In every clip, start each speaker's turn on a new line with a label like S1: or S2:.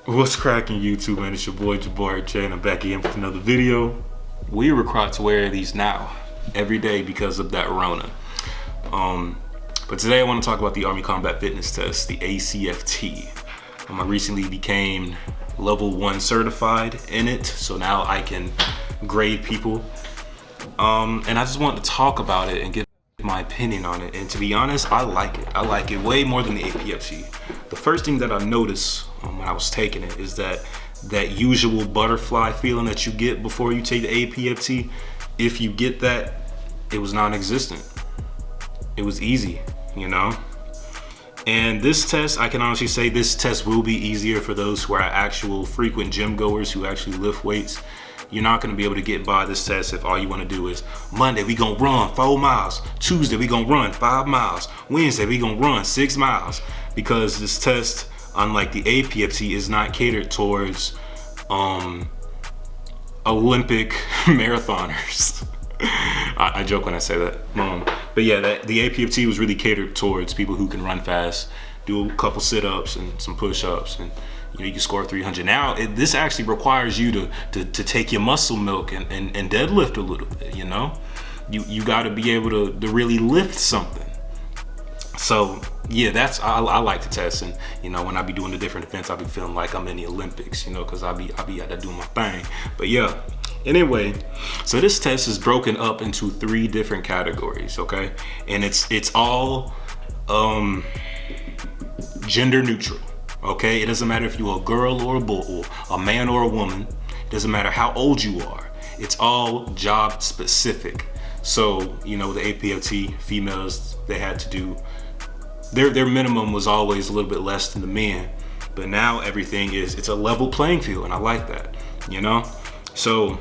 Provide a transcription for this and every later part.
S1: What's cracking, YouTube, man? It's your boy Jabari J, and I'm back again with another video. We are required to wear these now every day because of that Rona. But today I want to talk about the Army Combat Fitness Test, the ACFT. I recently became level 1 certified in it, so now I can grade people. And I just wanted to talk about it and give my opinion on it. And to be honest, I like it. I like it way more than the APFT. The first thing that I noticed when I was taking it is that usual butterfly feeling that you get before you take the APFT, if you get that, it was non-existent. It was easy, you know? And this test, I can honestly say this test will be easier for those who are actual frequent gym goers who actually lift weights. You're not gonna be able to get by this test if all you wanna do is Monday we gonna run 4 miles, Tuesday we gonna run 5 miles, Wednesday we gonna run 6 miles. Because this test, unlike the APFT, is not catered towards Olympic marathoners. I joke when I say that. But yeah, the APFT was really catered towards people who can run fast, do a couple sit-ups and some push-ups, and you can score 300. Now, this actually requires you to take your muscle milk and deadlift a little bit, you know? You gotta be able to really lift something. So yeah, I like the test, and you know, when I be doing the different events, I be feeling like I'm in the Olympics, you know, because I be out there doing my thing. But yeah, anyway, so this test is broken up into 3 different categories, okay? And it's all gender neutral, okay? It doesn't matter if you're a girl or a boy, or a man or a woman. It doesn't matter how old you are. It's all job specific. So, you know, the APFT females, they had to do their minimum was always a little bit less than the men, but now everything it's a level playing field, and I like that, you know? So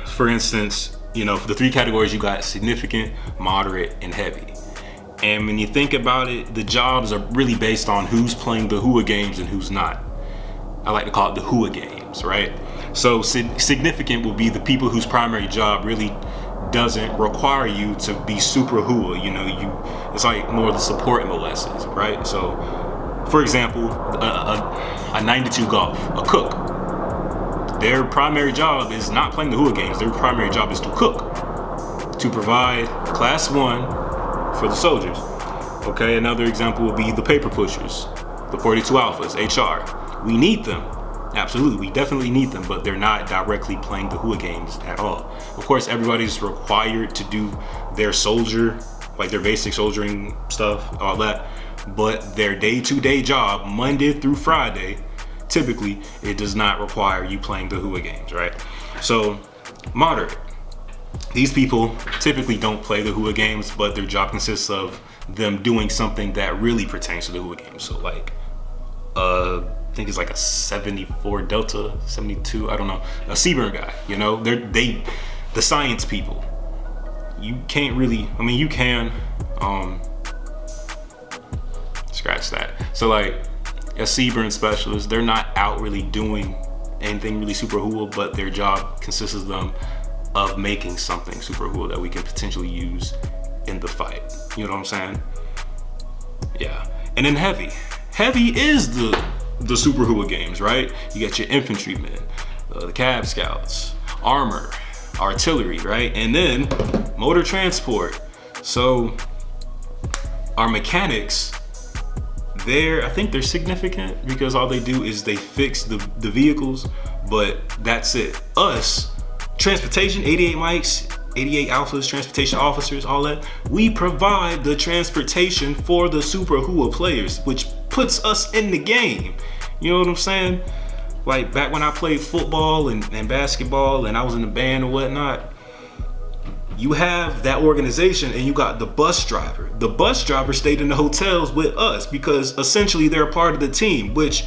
S1: for instance, you know, for the 3 categories, you got significant, moderate, and heavy. And when you think about it, the jobs are really based on who's playing the HUA games and who's not. I like to call it the HUA games, right? So significant will be the people whose primary job really doesn't require you to be super HUA, you know, it's like more the support MOSs, right? So for example, a 92 golf, a cook, their primary job is not playing the HUA games. Their primary job is to cook, to provide class 1 for the soldiers. Okay, another example would be the paper pushers, the 42 alphas, HR. We need them. Absolutely, we definitely need them, but they're not directly playing the HUA games at all. Of course, everybody's required to do their soldier, like their basic soldiering stuff, all that, but their day-to-day job, Monday through Friday, typically, it does not require you playing the HUA games, right? So, moderate. These people typically don't play the HUA games, but their job consists of them doing something that really pertains to the HUA games. So like, I think it's like a 74 Delta, 72, I don't know, a Seaburn guy, you know? The science people. You can't really, I mean, you can, scratch that. So like, a Seaburn specialist, they're not out really doing anything really super HUA, but their job consists of them of making something super HUA that we can potentially use in the fight. You know what I'm saying? Yeah. And then heavy. Heavy is the super HUA games, right? You got your infantrymen, the cab scouts, armor, artillery, right? And then motor transport. So our mechanics, I think they're significant because all they do is they fix the vehicles, but that's it. Us, transportation, 88 mics, 88 alphas, transportation officers, all that, we provide the transportation for the super HUA players, which puts us in the game. You know what I'm saying? Like back when I played football and basketball and I was in the band or whatnot, you have that organization and you got the bus driver. The bus driver stayed in the hotels with us because essentially they're a part of the team, which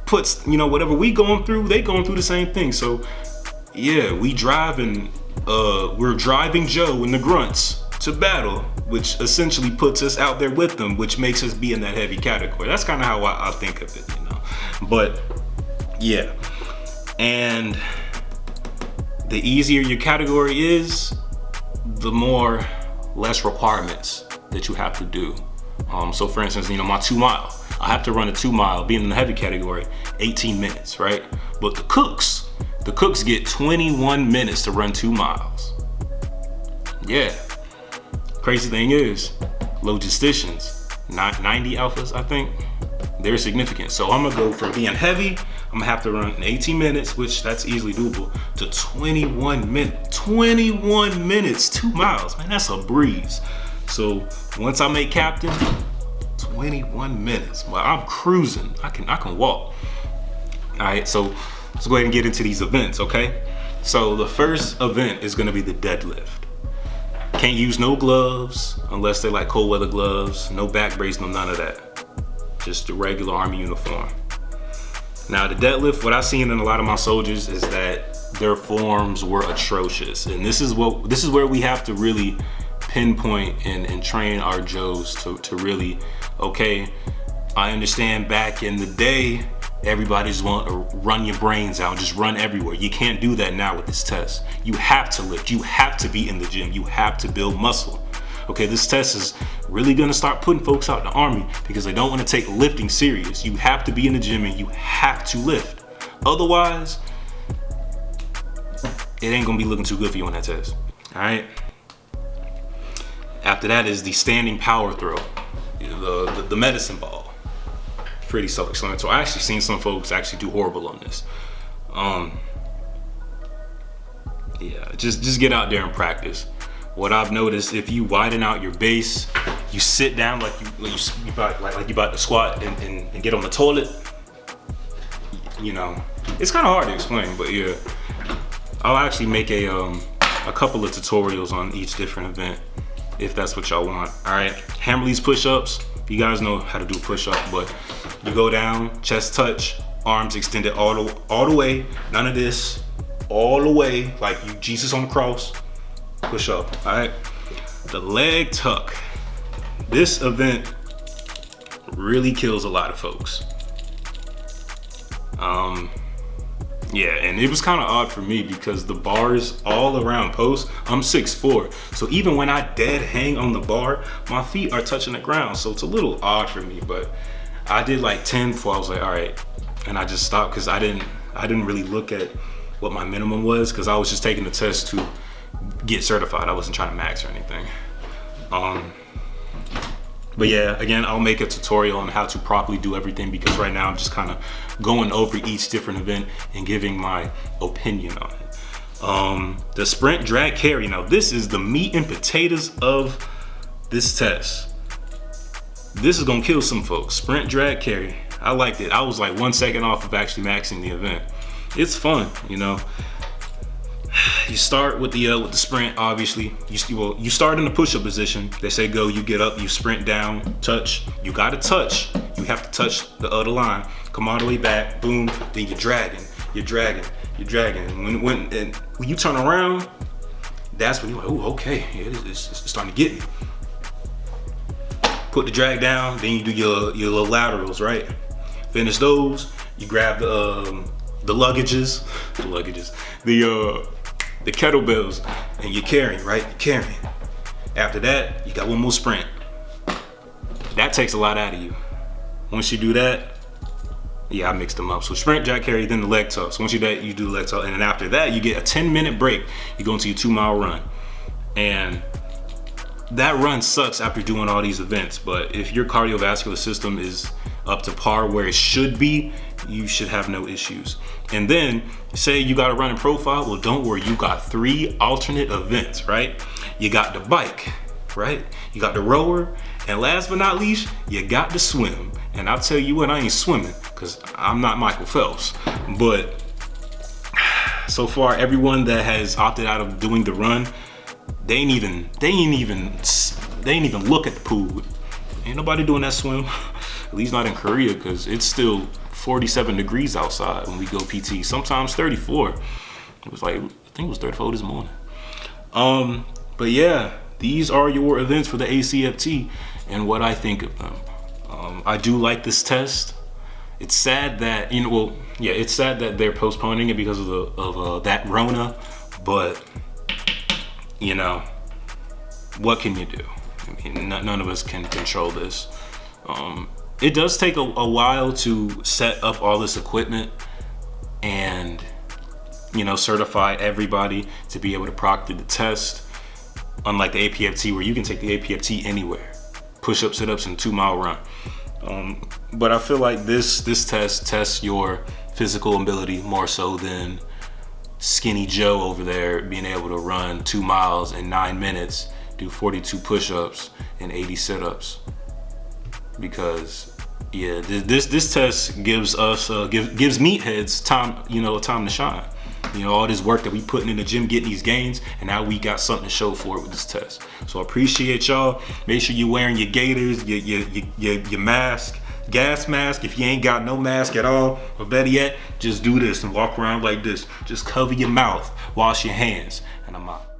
S1: puts, you know, whatever we going through, they going through the same thing. So yeah, we're driving Joe and the grunts to battle, which essentially puts us out there with them, which makes us be in that heavy category. That's kind of how I think of it, you know. But yeah, and the easier your category is, the less requirements that you have to do. So for instance, you know, my 2 mile, I have to run a 2 mile, being in the heavy category, 18 minutes, right? But the cooks get 21 minutes to run 2 miles. Yeah. Crazy thing is, logisticians, 90 alphas, I think, they're significant. So I'm gonna go from being heavy, I'm gonna have to run 18 minutes, which that's easily doable, to 21 minutes. 21 minutes, 2 miles, man, that's a breeze. So once I make captain, 21 minutes, well, I'm cruising. I can walk. All right, so let's go ahead and get into these events, okay? So the first event is gonna be the deadlift. Can't use no gloves unless they're like cold weather gloves, no back brace, no none of that. Just the regular Army uniform. Now the deadlift, what I've seen in a lot of my soldiers is that their forms were atrocious. And this is where we have to really pinpoint and train our Joes to really, okay, I understand back in the day, everybody just want to run your brains out, just run everywhere. You can't do that now with this test. You have to lift, you have to be in the gym, you have to build muscle. Okay, this test is really gonna start putting folks out in the Army because they don't want to take lifting serious. You have to be in the gym and you have to lift. Otherwise, it ain't gonna be looking too good for you on that test. All right. After that is the standing power throw, the medicine ball. Pretty self-explanatory. I actually seen some folks actually do horrible on this. Yeah, just get out there and practice. What I've noticed, if you widen out your base, you sit down like you about to squat and get on the toilet. You know, it's kind of hard to explain, but yeah, I'll actually make a couple of tutorials on each different event if that's what y'all want. All right, hammer these push-ups. You guys know how to do a push-up, but you go down, chest touch, arms extended all the way. None of this, all the way, like you Jesus on the cross. Push up, all right? The leg tuck. This event really kills a lot of folks. Yeah, and it was kind of odd for me because the bars all around post, I'm 6'4", so even when I dead hang on the bar, my feet are touching the ground, so it's a little odd for me, but I did like 10 before I was like, all right, and I just stopped because I didn't really look at what my minimum was because I was just taking the test to get certified. I wasn't trying to max or anything. But yeah, again, I'll make a tutorial on how to properly do everything because right now I'm just kind of going over each different event and giving my opinion on it. The sprint, drag, carry. Now this is the meat and potatoes of this test. This is gonna kill some folks. Sprint, drag, carry. I liked it. I was like 1 second off of actually maxing the event. It's fun, you know. You start with the sprint, obviously. You start in the push-up position. They say go, you get up, you sprint down, touch. You gotta touch. You have to touch the other line. Come all the way back, boom. Then you're dragging. And when you turn around, that's when you're like, oh, okay, yeah, it's starting to get me. Put the drag down, then you do your little laterals, right? Finish those. You grab the luggages, the kettlebells, and you're carrying, right? You're carrying. After that, you got one more sprint. That takes a lot out of you. Once you do that, yeah, I mixed them up. So sprint, jack carry, then the leg tuck. So once you do that, you do the leg tuck, and then after that, you get a 10-minute break. You go into your 2-mile run. And that run sucks after doing all these events, but if your cardiovascular system is up to par where it should be, you should have no issues. And then say you got a running profile, well, don't worry, you got 3 alternate events, right? You got the bike, right? You got the rower, and last but not least, you got the swim. And I'll tell you what, I ain't swimming because I'm not Michael Phelps, but so far everyone that has opted out of doing the run, they ain't even look at the pool. Ain't nobody doing that swim, at least not in Korea, because it's still 47 degrees outside when we go PT, sometimes 34. It was like, I think it was 34 this morning. But yeah, these are your events for the ACFT and what I think of them. I do like this test. It's sad that, it's sad that they're postponing it because of that Rona, but what can you do? I mean, none of us can control this. it does take a while to set up all this equipment and, you know, certify everybody to be able to proctor the test. Unlike the APFT, where you can take the APFT anywhere, push-ups, sit-ups, and 2-mile run. But I feel like this test tests your physical ability more so than Skinny Joe over there being able to run 2 miles in 9 minutes, do 42 push-ups and 80 sit-ups. Because yeah, this test gives us gives meatheads time, you know, time to shine. You know, all this work that we putting in the gym getting these gains, and now we got something to show for it with this test. So I appreciate y'all. Make sure you're wearing your gaiters, your mask, gas mask. If you ain't got no mask at all, or better yet, just do this and walk around like this. Just cover your mouth, wash your hands, and I'm out.